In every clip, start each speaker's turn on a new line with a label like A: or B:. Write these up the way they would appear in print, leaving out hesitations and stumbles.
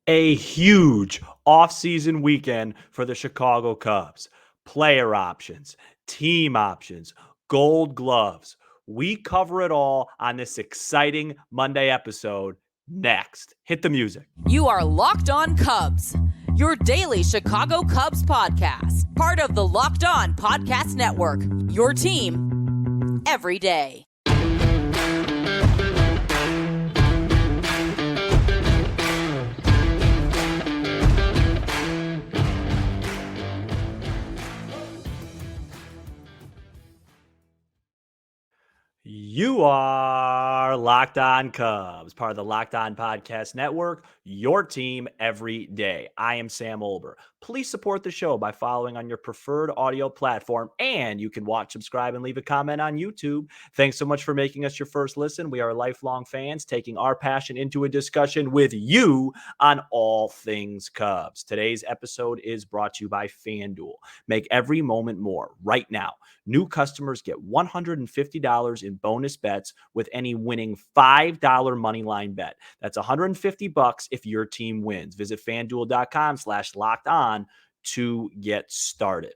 A: A huge offseason weekend for the Chicago Cubs. Player options, team options, gold gloves. We cover it all on this exciting Monday episode next. Hit the music.
B: You are Locked On Cubs, your daily Chicago Cubs podcast, part of the Locked On Podcast Network, your team every day.
A: You are Locked On Cubs, part of the Locked On Podcast Network, your team every day. I am Sam Olber. Please support the show by following on your preferred audio platform, and you can watch, subscribe, and leave a comment on YouTube. Thanks so much for making us your first listen. We are lifelong fans taking our passion into a discussion with you on all things Cubs. Today's episode is brought to you by FanDuel. Make every moment more right now. New customers get $150 in bonus bets with any winning $5 moneyline bet. That's $150 if your team wins. Visit FanDuel.com/locked on to get started.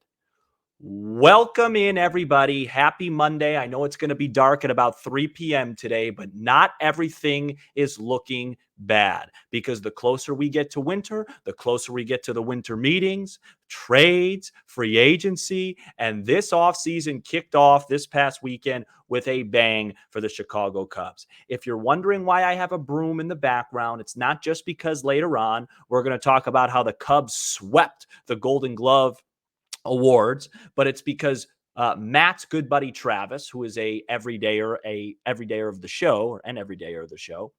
A: Welcome in, everybody. Happy Monday. I know it's going to be dark at about 3 p.m. today, but not everything is looking bad because the closer we get to winter, the closer we get to the winter meetings, trades, free agency, and this offseason kicked off this past weekend with a bang for the Chicago Cubs. If you're wondering why I have a broom in the background, it's not just because later on we're going to talk about how the Cubs swept the Golden Glove awards, but it's because Matt's good buddy Travis, who is an everydayer of the show,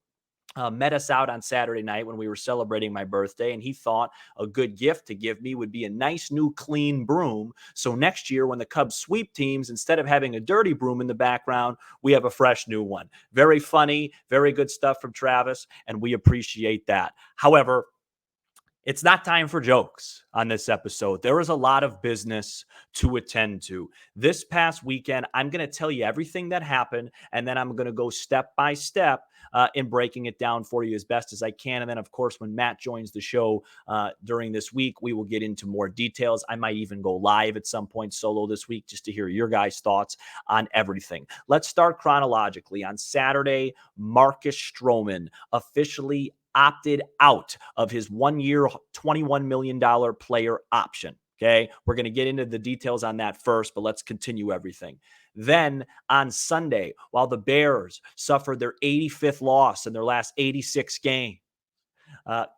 A: met us out on Saturday night when we were celebrating my birthday, and he thought a good gift to give me would be a nice new clean broom. So next year when the Cubs sweep teams, instead of having a dirty broom in the background, we have a fresh new one. Very funny, very good stuff from Travis, and we appreciate that. However, it's not time for jokes on this episode. There is a lot of business to attend to. This past weekend, I'm going to tell you everything that happened, and then I'm going to go step by step in breaking it down for you as best as I can. And then, of course, when Matt joins the show during this week, we will get into more details. I might even go live at some point solo this week just to hear your guys' thoughts on everything. Let's start chronologically. On Saturday, Marcus Stroman officially opted out of his 1-year, $21 million player option. Okay, we're going to get into the details on that first, but let's continue everything. Then on Sunday, while the Bears suffered their 85th loss in their last 86 games,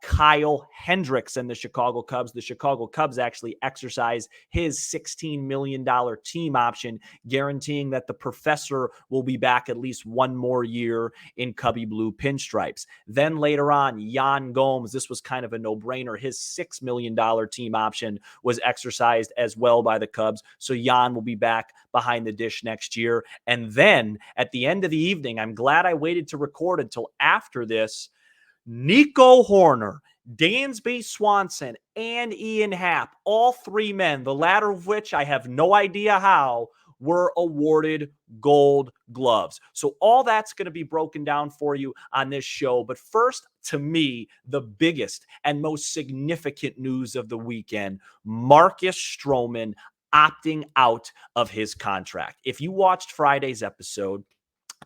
A: Kyle Hendricks and the Chicago Cubs actually exercised his $16 million team option, guaranteeing that the professor will be back at least one more year in Cubby Blue pinstripes. Then later on, Yan Gomes, this was kind of a no-brainer. His $6 million team option was exercised as well by the Cubs. So Yan will be back behind the dish next year. And then at the end of the evening, I'm glad I waited to record until after this, Nico Hoerner, Dansby, Swanson, and Ian Happ, all three men, the latter of which I have no idea how, were awarded gold gloves. So all that's going to be broken down for you on this show. But first, to me, the biggest and most significant news of the weekend, Marcus Stroman opting out of his contract. If you watched Friday's episode,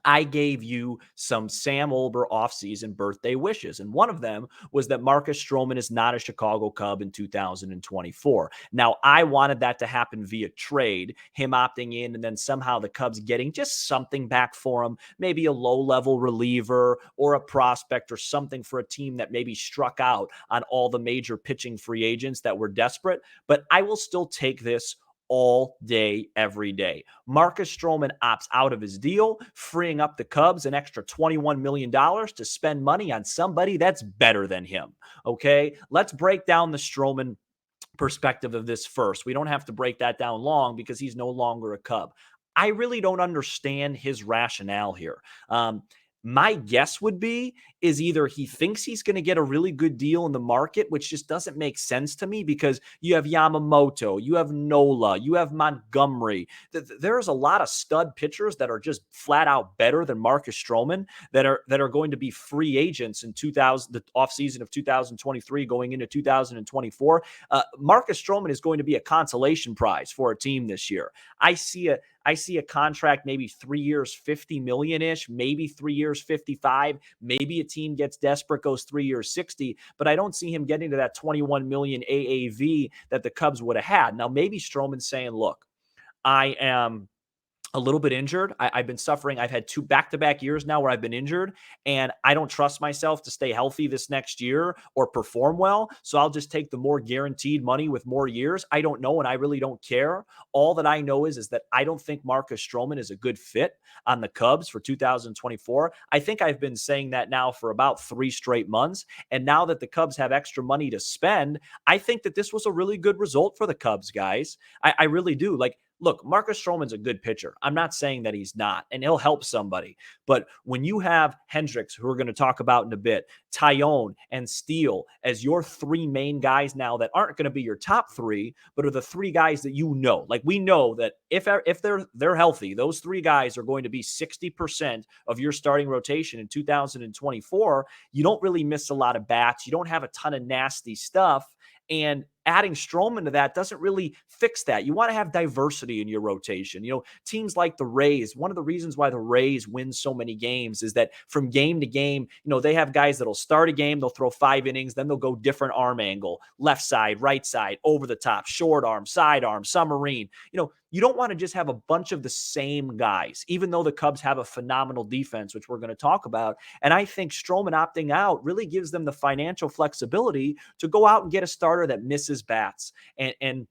A: I gave you some Sam Olber offseason birthday wishes. And one of them was that Marcus Stroman is not a Chicago Cub in 2024. Now, I wanted that to happen via trade, him opting in, and then somehow the Cubs getting just something back for him, maybe a low-level reliever or a prospect or something for a team that maybe struck out on all the major pitching free agents that were desperate. But I will still take this all day, every day. Marcus Stroman opts out of his deal, freeing up the Cubs an extra $21 million to spend money on somebody that's better than him. Okay, let's break down the Stroman perspective of this first. We don't have to break that down long because he's no longer a Cub. I really don't understand his rationale here. My guess would be is either he thinks he's going to get a really good deal in the market, which just doesn't make sense to me because you have Yamamoto, you have Nola, you have Montgomery. There's a lot of stud pitchers that are just flat out better than Marcus Stroman that are going to be free agents in the offseason of 2023 going into 2024. Marcus Stroman is going to be a consolation prize for a team this year. I see a contract, maybe 3 years, 50 million-ish, maybe 3 years, 55. Maybe a team gets desperate, goes 3 years, 60, but I don't see him getting to that 21 million AAV that the Cubs would have had. Now, maybe Stroman's saying, look, I am a little bit injured. I've been suffering. I've had 2 back-to-back years now where I've been injured, and I don't trust myself to stay healthy this next year or perform well. So I'll just take the more guaranteed money with more years. I don't know, and I really don't care. All that I know is that I don't think Marcus Stroman is a good fit on the Cubs for 2024. I think I've been saying that now for about 3 straight months. And now that the Cubs have extra money to spend, I think that this was a really good result for the Cubs, guys. I really do. Like, look, Marcus Stroman's a good pitcher. I'm not saying that he's not, and he'll help somebody. But when you have Hendricks, who we're going to talk about in a bit, Tyone and Steele as your 3 main guys now that aren't going to be your top 3, but are the 3 guys that you know. Like, we know that if they're healthy, those 3 guys are going to be 60% of your starting rotation in 2024. You don't really miss a lot of bats. You don't have a ton of nasty stuff. And adding Stroman to that doesn't really fix that. You want to have diversity in your rotation. You know, teams like the Rays, one of the reasons why the Rays win so many games is that from game to game, you know, they have guys that'll start a game, they'll throw 5 innings, then they'll go different arm angle, left side, right side, over the top, short arm, submarine. You know, you don't want to just have a bunch of the same guys, even though the Cubs have a phenomenal defense, which we're going to talk about. And I think Stroman opting out really gives them the financial flexibility to go out and get a starter that misses bats and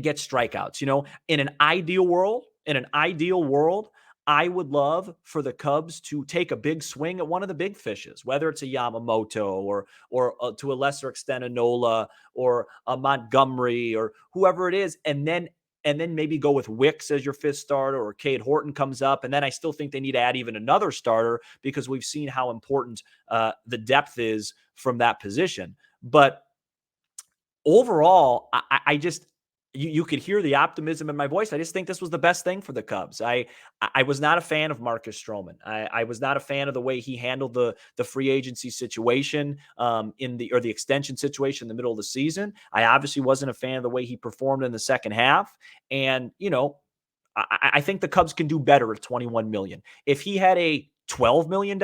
A: get strikeouts. You know, in an ideal world, I would love for the Cubs to take a big swing at one of the big fishes, whether it's a Yamamoto or to a lesser extent a Nola or a Montgomery or whoever it is, and then maybe go with Wicks as your 5th starter, or Cade Horton comes up. And then I still think they need to add even another starter because we've seen how important the depth is from that position. But overall, I just, you could hear the optimism in my voice. I just think this was the best thing for the Cubs. I was not a fan of Marcus Stroman. I was not a fan of the way he handled the free agency situation the extension situation in the middle of the season. I obviously wasn't a fan of the way he performed in the second half. And, you know, I think the Cubs can do better at $21 million. If he had a $12 million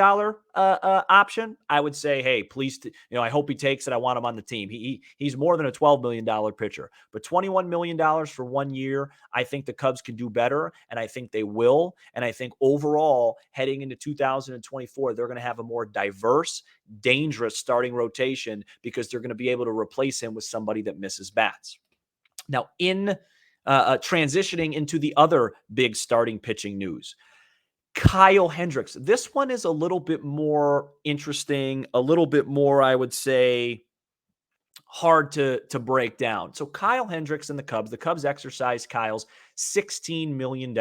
A: option, I would say, hey, please, I hope he takes it. I want him on the team. He's more than a $12 million pitcher, but $21 million for 1 year, I think the Cubs can do better, and I think they will. And I think overall, heading into 2024, they're going to have a more diverse, dangerous starting rotation because they're going to be able to replace him with somebody that misses bats. Now, in transitioning into the other big starting pitching news, Kyle Hendricks. This one is a little bit more interesting, a little bit more, I would say, hard to break down. So Kyle Hendricks and the Cubs exercised Kyle's $16 million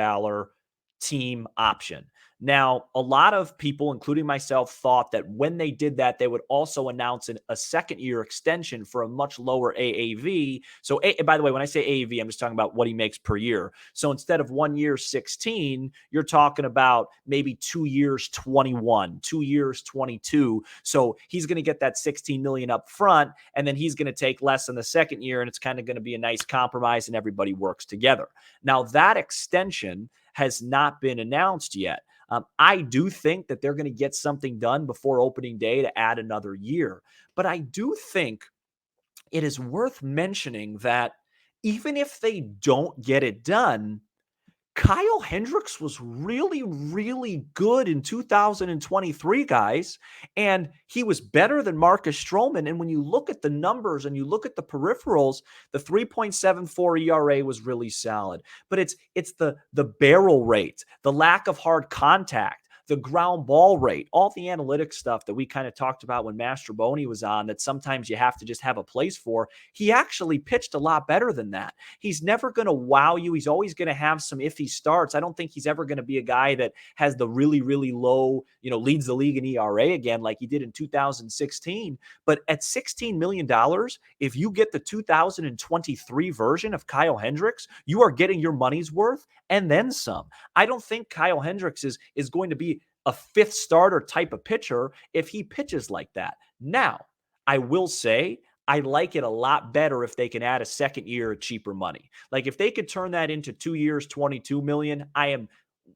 A: team option. Now, a lot of people, including myself, thought that when they did that, they would also announce a second-year extension for a much lower AAV. So, by the way, when I say AAV, I'm just talking about what he makes per year. So instead of 1 year, 16, you're talking about maybe 2 years, 21, 2 years, 22. So he's going to get that $16 million up front, and then he's going to take less in the second year, and it's kind of going to be a nice compromise, and everybody works together. Now, that extension has not been announced yet. I do think that they're going to get something done before opening day to add another year. But I do think it is worth mentioning that even if they don't get it done, Kyle Hendricks was really, really good in 2023, guys. And he was better than Marcus Stroman. And when you look at the numbers and you look at the peripherals, the 3.74 ERA was really solid. But it's the barrel rate, the lack of hard contact, the ground ball rate, all the analytics stuff that we kind of talked about when Mastroboni was on, that sometimes you have to just have a place for. He actually pitched a lot better than that. He's never going to wow you. He's always going to have some iffy starts. I don't think he's ever going to be a guy that has the really, really low, leads the league in ERA again like he did in 2016. But at $16 million, if you get the 2023 version of Kyle Hendricks, you are getting your money's worth and then some. I don't think Kyle Hendricks is going to be a fifth starter type of pitcher if he pitches like that. Now, I will say I like it a lot better if they can add a second year at cheaper money. Like if they could turn that into 2 years, 22 million,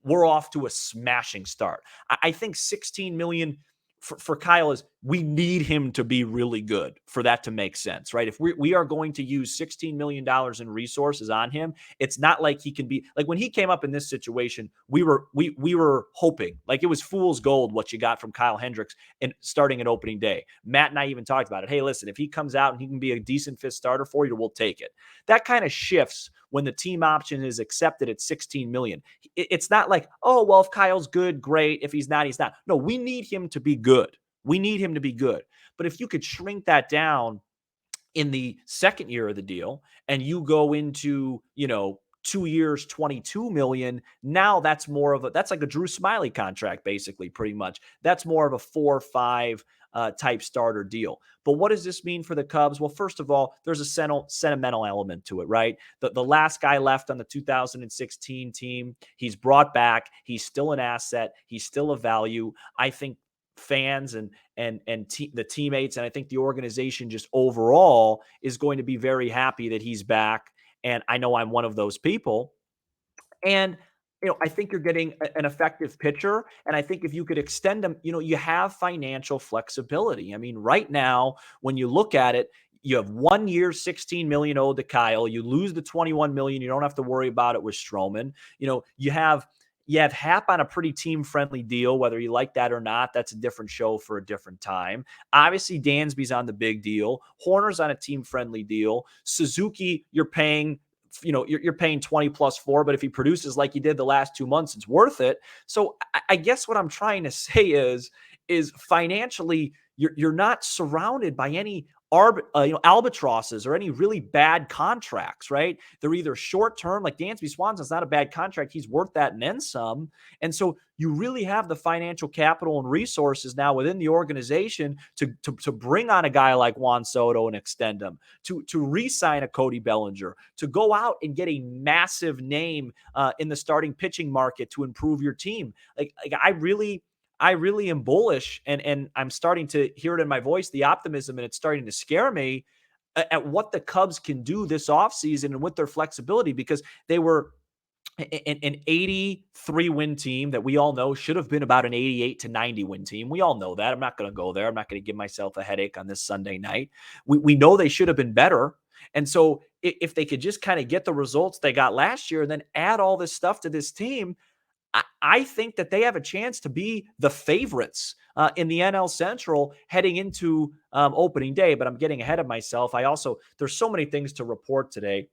A: we're off to a smashing start. I think 16 million for Kyle is we need him to be really good for that to make sense, right? If we are going to use $16 million in resources on him, it's not like he can be like when he came up in this situation, we were hoping like it was fool's gold what you got from Kyle Hendricks and starting at opening day. Matt and I even talked about it. Hey, listen, if he comes out and he can be a decent fifth starter for you, we'll take it. That kind of shifts when the team option is accepted at 16 million. It's not like, oh, well, if Kyle's good, great. If he's not, he's not. No, we need him to be good. We need him to be good. But if you could shrink that down in the second year of the deal and you go into, 2 years, 22 million, now that's like a Drew Smiley contract, basically, pretty much. That's more of a 4 or 5 type starter deal. But what does this mean for the Cubs? Well, first of all, there's a sentimental element to it, right? The last guy left on the 2016 team, he's brought back. He's still an asset. He's still a value. I think fans and the teammates, and I think the organization just overall is going to be very happy that he's back. And I know I'm one of those people. And I think you're getting an effective pitcher. And I think if you could extend them, you have financial flexibility. I mean, right now, when you look at it, you have 1 year, 16 million owed to Kyle. You lose the 21 million. You don't have to worry about it with Stroman. You have Happ on a pretty team-friendly deal, whether you like that or not. That's a different show for a different time. Obviously, Dansby's on the big deal. Hoerner's on a team-friendly deal. Suzuki, you're paying 20 plus for, but if he produces like he did the last 2 months, it's worth it. So I guess what I'm trying to say is financially, you're not surrounded by any albatrosses or any really bad contracts, right? They're either short term, like Dansby Swanson's not a bad contract. He's worth that and then some. And so you really have the financial capital and resources now within the organization to bring on a guy like Juan Soto and extend him, to re-sign a Cody Bellinger, to go out and get a massive name in the starting pitching market to improve your team. Like I really am bullish, and I'm starting to hear it in my voice, the optimism, and it's starting to scare me at what the Cubs can do this offseason and with their flexibility, because they were an 83 win team that we all know should have been about an 88 to 90 win team. We all know that. I'm not going to go there. I'm not going to give myself a headache on this Sunday night. We know they should have been better. And so if they could just kind of get the results they got last year and then add all this stuff to this team, I think that they have a chance to be the favorites in the NL Central heading into opening day, but I'm getting ahead of myself. There's so many things to report today.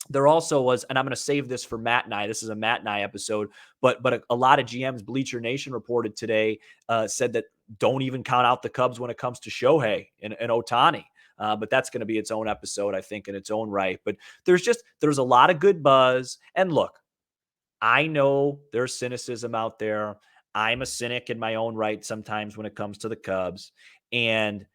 A: There also was, and I'm going to save this for Matt and I. This is a Matt and I episode, but a lot of GMs, Bleacher Nation reported today, said that don't even count out the Cubs when it comes to Shohei and Ohtani. But that's going to be its own episode, I think, in its own right. But there's a lot of good buzz. And look, I know there's cynicism out there. I'm a cynic in my own right sometimes when it comes to the Cubs. And,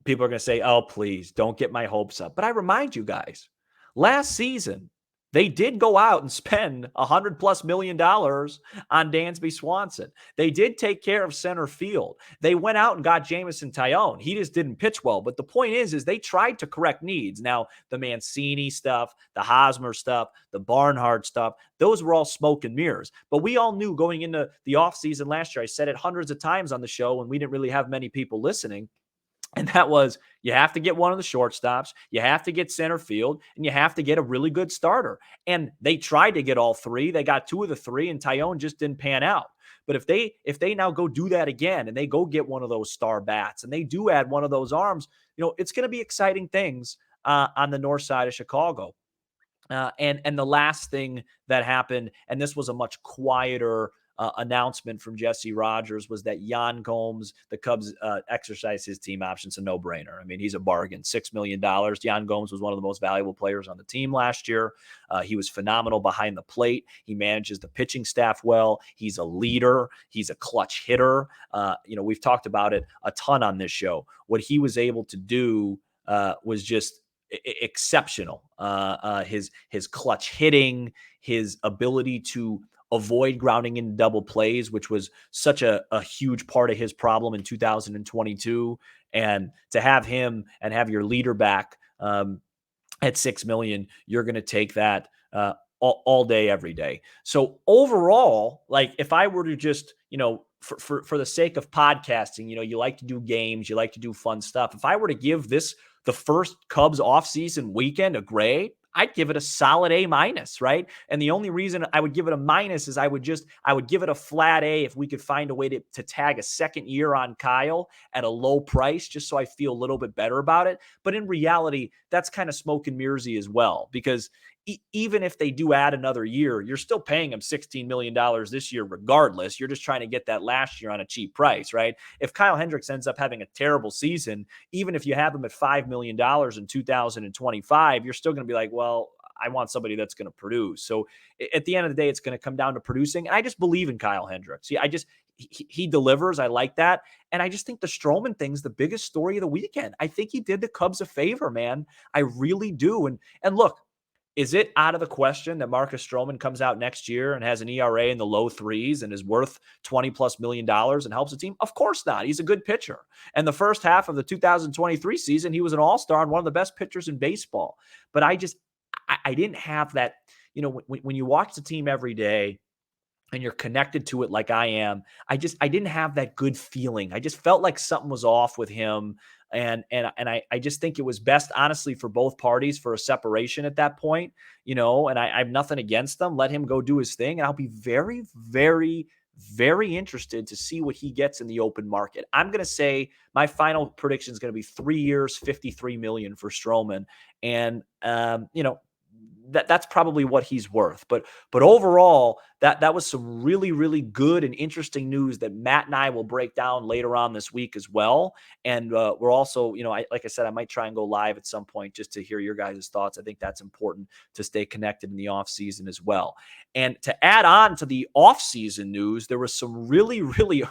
A: people are going to say, oh, please don't get my hopes up. But I remind you guys, last season, they did go out and spend $100+ million on Dansby Swanson. They did take care of center field. They went out and got Jameson Taillon. He just didn't pitch well. But the point is they tried to correct needs. Now, the Mancini stuff, the Hosmer stuff, the Barnhart stuff, those were all smoke and mirrors. But we all knew going into the offseason last year, I said it hundreds of times on the show, and we didn't really have many people listening. And that was, you have to get one of the shortstops, you have to get center field, and you have to get a really good starter. And they tried to get all three. They got 2 of the 3, and Taillon just didn't pan out. But if they now go do that again and they go get one of those star bats and they do add one of those arms, it's going to be exciting things on the north side of Chicago. And the last thing that happened, and this was a much quieter announcement from Jesse Rogers was that Yan Gomes, the Cubs, exercised his team option. It's a no-brainer. I mean, he's a bargain. $6 million. Yan Gomes was one of the most valuable players on the team last year. He was phenomenal behind the plate. He manages the pitching staff well. He's a leader. He's a clutch hitter. We've talked about it a ton on this show. What he was able to do was just exceptional. His clutch hitting, his ability to avoid grounding into double plays, which was such a huge part of his problem in 2022. And to have him and have your leader back at $6 million, you're going to take that all day, every day. So overall, like if I were to just, for the sake of podcasting, you like to do games, you like to do fun stuff. If I were to give this the first Cubs offseason weekend a grade, I'd give it a solid A-, right? And the only reason I would give it a minus is I would give it a flat A if we could find a way to tag a second year on Kyle at a low price, just so I feel a little bit better about it. But in reality, that's kind of smoke and mirrorsy as well, because even if they do add another year, you're still paying him $16 million this year regardless. You're just trying to get that last year on a cheap price, right? If Kyle Hendricks ends up having a terrible season, even if you have him at $5 million in 2025, you're still going to be like, well, I want somebody that's going to produce. So at the end of the day, it's going to come down to producing. And I just believe in Kyle Hendricks. He delivers. I like that. And I just think the Stroman thing's the biggest story of the weekend. I think he did the Cubs a favor, man. I really do. And look, is it out of the question that Marcus Stroman comes out next year and has an ERA in the low threes and is worth $20+ million and helps the team? Of course not. He's a good pitcher. And the first half of the 2023 season, he was an all-star and one of the best pitchers in baseball. But I didn't have that, when you watch the team every day and you're connected to it like I am, I didn't have that good feeling. I just felt like something was off with him. And I just think it was best, honestly, for both parties for a separation at that point, and I have nothing against them. Let him go do his thing. And I'll be very, very, very interested to see what he gets in the open market. I'm going to say my final prediction is going to be 3 years, $53 million for Stroman. And, that's probably what he's worth. But overall, that was some really, really good and interesting news that Matt and I will break down later on this week as well. And we're also, like I said, I might try and go live at some point just to hear your guys' thoughts. I think that's important to stay connected in the offseason as well. And to add on to the offseason news, there was some really, really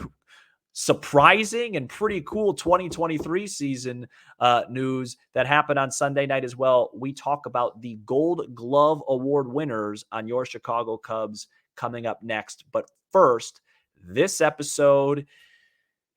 A: surprising and pretty cool 2023 season news that happened on Sunday night as well. We talk about the Gold Glove Award winners on Your Chicago Cubs coming up next. But first, this episode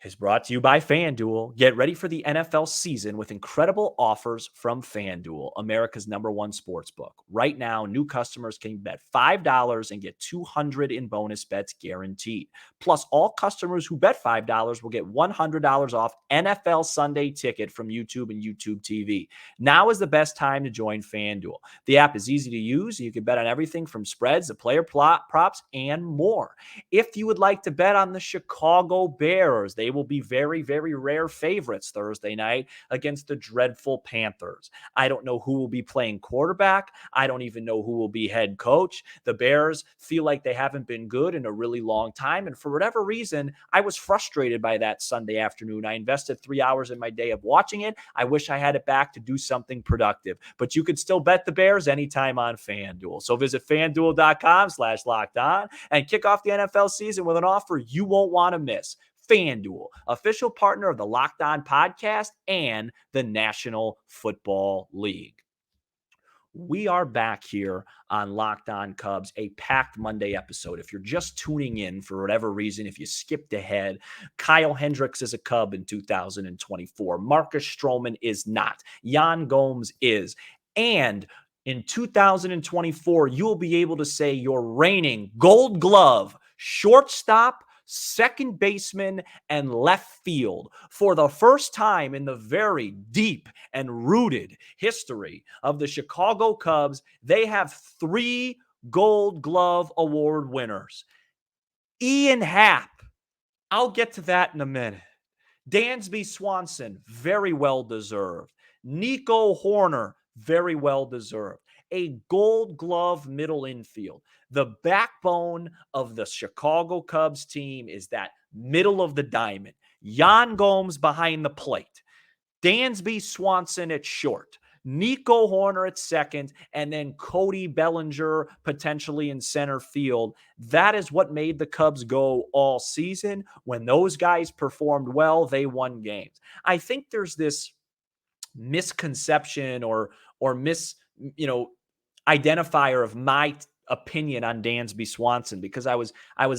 A: is brought to you by FanDuel. Get ready for the NFL season with incredible offers from FanDuel, America's #1 sportsbook. Right now, new customers can bet $5 and get $200 in bonus bets guaranteed. Plus, all customers who bet $5 will get $100 off NFL Sunday Ticket from YouTube and YouTube TV. Now is the best time to join FanDuel. The app is easy to use. You can bet on everything from spreads to player props and more. If you would like to bet on the Chicago Bears, they will be very, very rare favorites Thursday night against the dreadful Panthers. I don't know who will be playing quarterback. I don't even know who will be head coach. The Bears feel like they haven't been good in a really long time. And for whatever reason, I was frustrated by that Sunday afternoon. I invested 3 hours in my day of watching it. I wish I had it back to do something productive. But you could still bet the Bears anytime on FanDuel. So visit FanDuel.com/lockedon and kick off the NFL season with an offer you won't want to miss. FanDuel, official partner of the Locked On podcast and the National Football League. We are back here on Locked On Cubs, a packed Monday episode. If you're just tuning in for whatever reason, if you skipped ahead, Kyle Hendricks is a Cub in 2024. Marcus Stroman is not. Yan Gomes is. And in 2024, you'll be able to say your reigning Gold Glove shortstop, second baseman, and left field. For the first time in the very deep and rooted history of the Chicago Cubs, they have 3 Gold Glove Award winners. Ian Happ, I'll get to that in a minute. Dansby Swanson, very well deserved. Nico Hoerner, very well deserved. a Gold Glove middle infield. The backbone of the Chicago Cubs team is that middle of the diamond. Yan Gomes behind the plate, Dansby, Swanson at short, Nico Hoerner at second, and then Cody Bellinger potentially in center field. That is what made the Cubs go all season. When those guys performed well, they won games. I think there's this misconception or identifier of my opinion on Dansby Swanson, because I was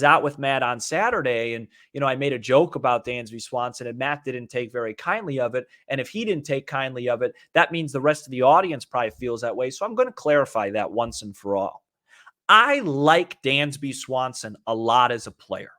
A: out with Matt on Saturday, and I made a joke about Dansby Swanson, and Matt didn't take very kindly of it. And if he didn't take kindly of it, that means the rest of the audience probably feels that way. So I'm going to clarify that once and for all. I like Dansby Swanson a lot as a player.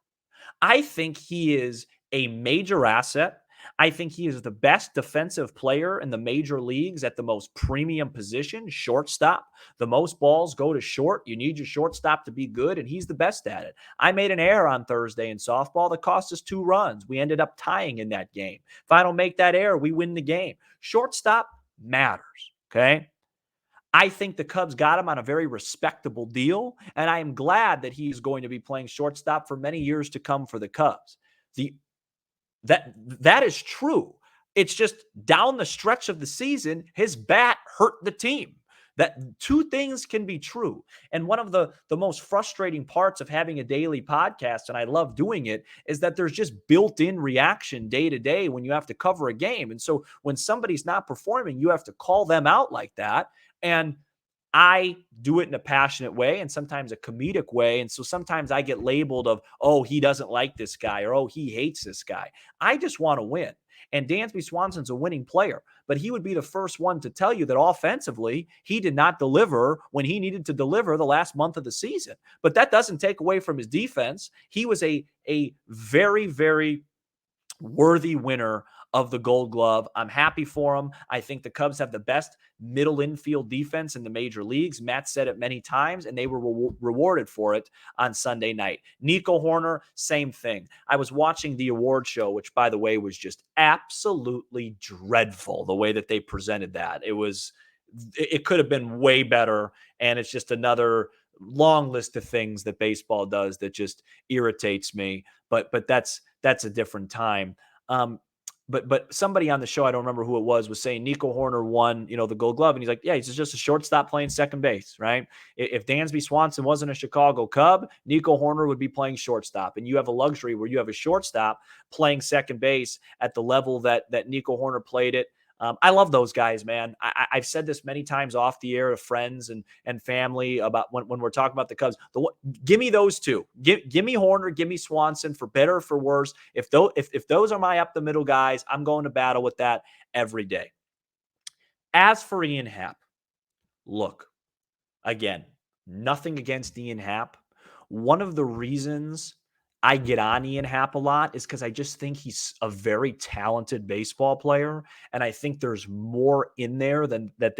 A: I think he is a major asset. I think he is the best defensive player in the major leagues at the most premium position, shortstop. The most balls go to short. You need your shortstop to be good, and he's the best at it. I made an error on Thursday in softball that cost us 2 runs. We ended up tying in that game. If I don't make that error, we win the game. Shortstop matters, okay? I think the Cubs got him on a very respectable deal, and I am glad that he's going to be playing shortstop for many years to come for the Cubs. That is true. It's just down the stretch of the season, his bat hurt the team. That two things can be true. And one of the most frustrating parts of having a daily podcast, and I love doing it, is that there's just built-in reaction day to day when you have to cover a game. And so when somebody's not performing, you have to call them out like that. And I do it in a passionate way and sometimes a comedic way. And so sometimes I get labeled of, oh, he doesn't like this guy, or, oh, he hates this guy. I just want to win. And Dansby Swanson's a winning player, but he would be the first one to tell you that offensively, he did not deliver when he needed to deliver the last month of the season. But that doesn't take away from his defense. He was a very, very worthy winner of the Gold Glove. I'm happy for him. I think the Cubs have the best middle infield defense in the major leagues. Matt said it many times, and they were rewarded for it on Sunday night. Nico Hoerner, same thing. I was watching the award show, which, by the way, was just absolutely dreadful, the way that they presented that. It could have been way better, and it's just another long list of things that baseball does that just irritates me. But that's a different time. But somebody on the show, I don't remember who it was saying Nico Hoerner won, the Gold Glove. And he's like, yeah, he's just a shortstop playing second base, right? If Dansby Swanson wasn't a Chicago Cub, Nico Hoerner would be playing shortstop. And you have a luxury where you have a shortstop playing second base at the level that Nico Hoerner played it. I love those guys, man. I've said this many times off the air to friends and family about when we're talking about the Cubs. Give me those two. Give me Hoerner, give me Swanson, for better or for worse. If those are my up the middle guys, I'm going to battle with that every day. As for Ian Happ, look, again, nothing against Ian Happ. One of the reasons I get on Ian Happ a lot is because I just think he's a very talented baseball player, and I think there's more in there than that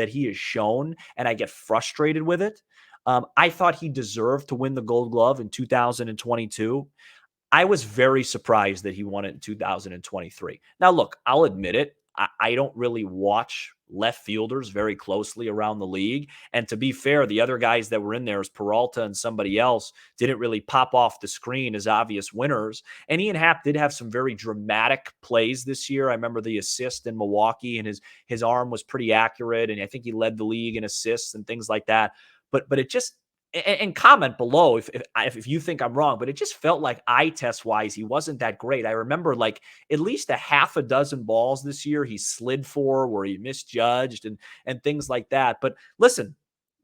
A: he has shown, and I get frustrated with it. I thought he deserved to win the Gold Glove in 2022. I was very surprised that he won it in 2023. Now, look, I'll admit it. I don't really watch left fielders very closely around the league. And to be fair, the other guys that were in there, as Peralta and somebody else, didn't really pop off the screen as obvious winners. And Ian Happ did have some very dramatic plays this year. I remember the assist in Milwaukee, and his arm was pretty accurate. And I think he led the league in assists and things like that. But it just, and comment below if you think I'm wrong, but it just felt like eye test wise, he wasn't that great. I remember like at least a half a dozen balls this year he slid for where he misjudged and things like that. But listen,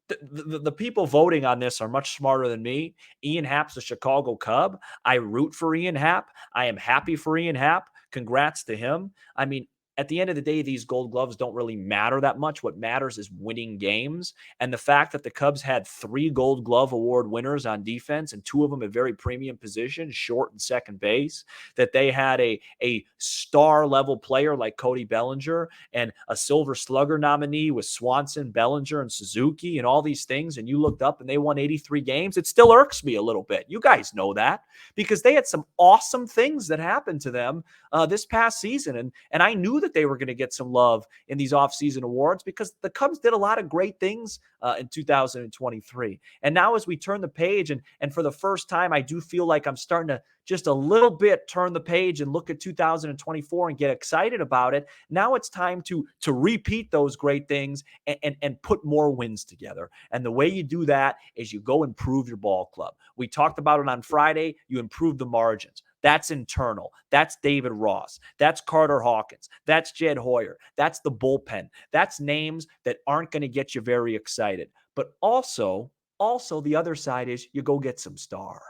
A: the people voting on this are much smarter than me. Ian Happ's a Chicago Cub. I root for Ian Happ. I am happy for Ian Happ. Congrats to him. I mean, at the end of the day, these Gold Gloves don't really matter that much. What matters is winning games. And the fact that the Cubs had 3 Gold Glove Award winners on defense, and 2 of them at very premium positions, short and second base, that they had a star-level player like Cody Bellinger and a Silver Slugger nominee with Swanson, Bellinger, and Suzuki and all these things, and you looked up and they won 83 games, it still irks me a little bit. You guys know that, because they had some awesome things that happened to them this past season. And I knew that they were going to get some love in these offseason awards because the Cubs did a lot of great things in 2023. And now as we turn the page, and for the first time, I do feel like I'm starting to just a little bit turn the page and look at 2024 and get excited about it. Now it's time to repeat those great things and put more wins together. And the way you do that is you go improve your ball club. We talked about it on Friday. You improve the margins. That's internal. That's David Ross. That's Carter Hawkins. That's Jed Hoyer. That's the bullpen. That's names that aren't going to get you very excited. But also the other side is you go get some stars.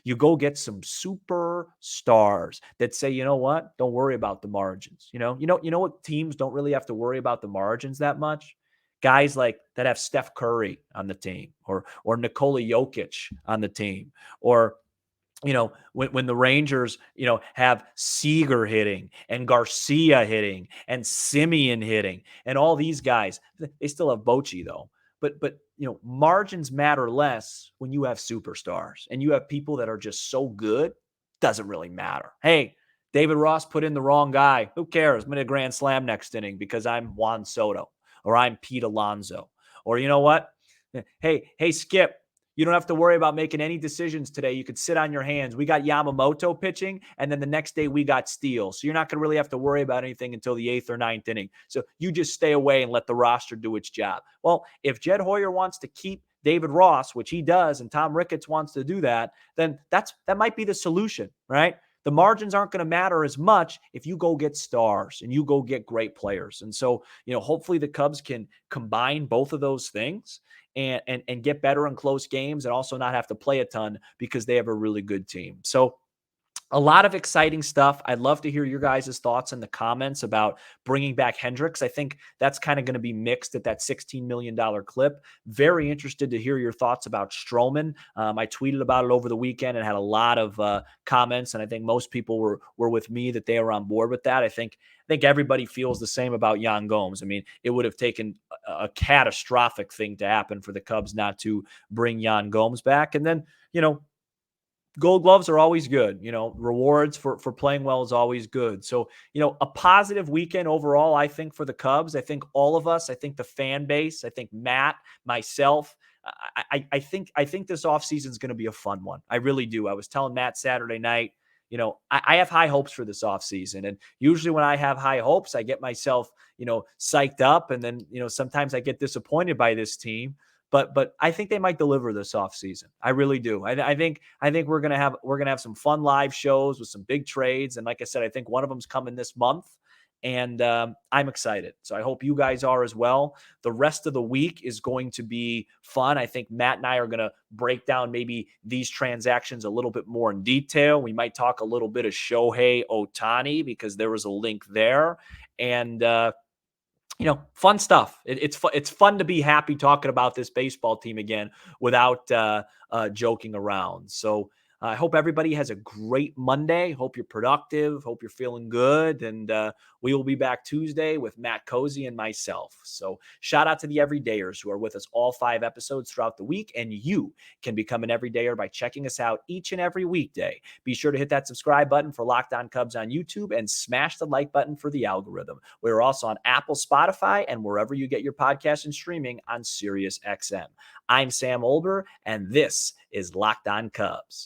A: You go get some superstars that say, you know what? Don't worry about the margins. You know what teams don't really have to worry about the margins that much? Guys like that have Steph Curry on the team or Nikola Jokic on the team or when the Rangers, have Seager hitting and Garcia hitting and Simeon hitting and all these guys, they still have Bochy though. But margins matter less when you have superstars and you have people that are just so good. Doesn't really matter. Hey, David Ross put in the wrong guy. Who cares? I'm going to grand slam next inning because I'm Juan Soto or I'm Pete Alonso. Or you know what? Hey, Skip, you don't have to worry about making any decisions today. You could sit on your hands. We got Yamamoto pitching, and then the next day we got Steele. So you're not going to really have to worry about anything until the 8th or 9th inning. So you just stay away and let the roster do its job. Well, if Jed Hoyer wants to keep David Ross, which he does, and Tom Ricketts wants to do that, then that might be the solution, right? The margins aren't going to matter as much if you go get stars and you go get great players. And so, hopefully the Cubs can combine both of those things and get better in close games and also not have to play a ton because they have a really good team. So a lot of exciting stuff. I'd love to hear your guys' thoughts in the comments about bringing back Hendricks. I think that's kind of going to be mixed at that $16 million clip. Very interested to hear your thoughts about Stroman. I tweeted about it over the weekend and had a lot of comments, and I think most people were with me that they were on board with that. I think everybody feels the same about Yan Gomes. I mean, it would have taken a catastrophic thing to happen for the Cubs not to bring Yan Gomes back. And then, Gold Gloves are always good. Rewards for playing well is always good. So, a positive weekend overall, I think, for the Cubs. I think all of us, I think the fan base, I think Matt, myself, I think this offseason is going to be a fun one. I really do. I was telling Matt Saturday night, I have high hopes for this offseason. And usually when I have high hopes, I get myself, psyched up. And then, sometimes I get disappointed by this team. But I think they might deliver this offseason. I really do. I think we're gonna have some fun live shows with some big trades. And like I said, I think one of them's coming this month. And I'm excited. So I hope you guys are as well. The rest of the week is going to be fun. I think Matt and I are going to break down maybe these transactions a little bit more in detail. We might talk a little bit of Shohei Ohtani because there was a link there. And fun stuff. It's fun to be happy talking about this baseball team again without joking around. So I hope everybody has a great Monday. Hope you're productive. Hope you're feeling good. And we will be back Tuesday with Matt Cozy and myself. So shout out to the everydayers who are with us all 5 episodes throughout the week. And you can become an everydayer by checking us out each and every weekday. Be sure to hit that subscribe button for Locked On Cubs on YouTube and smash the like button for the algorithm. We're also on Apple, Spotify, and wherever you get your podcasts and streaming on SiriusXM. I'm Sam Olber, and this is Locked On Cubs.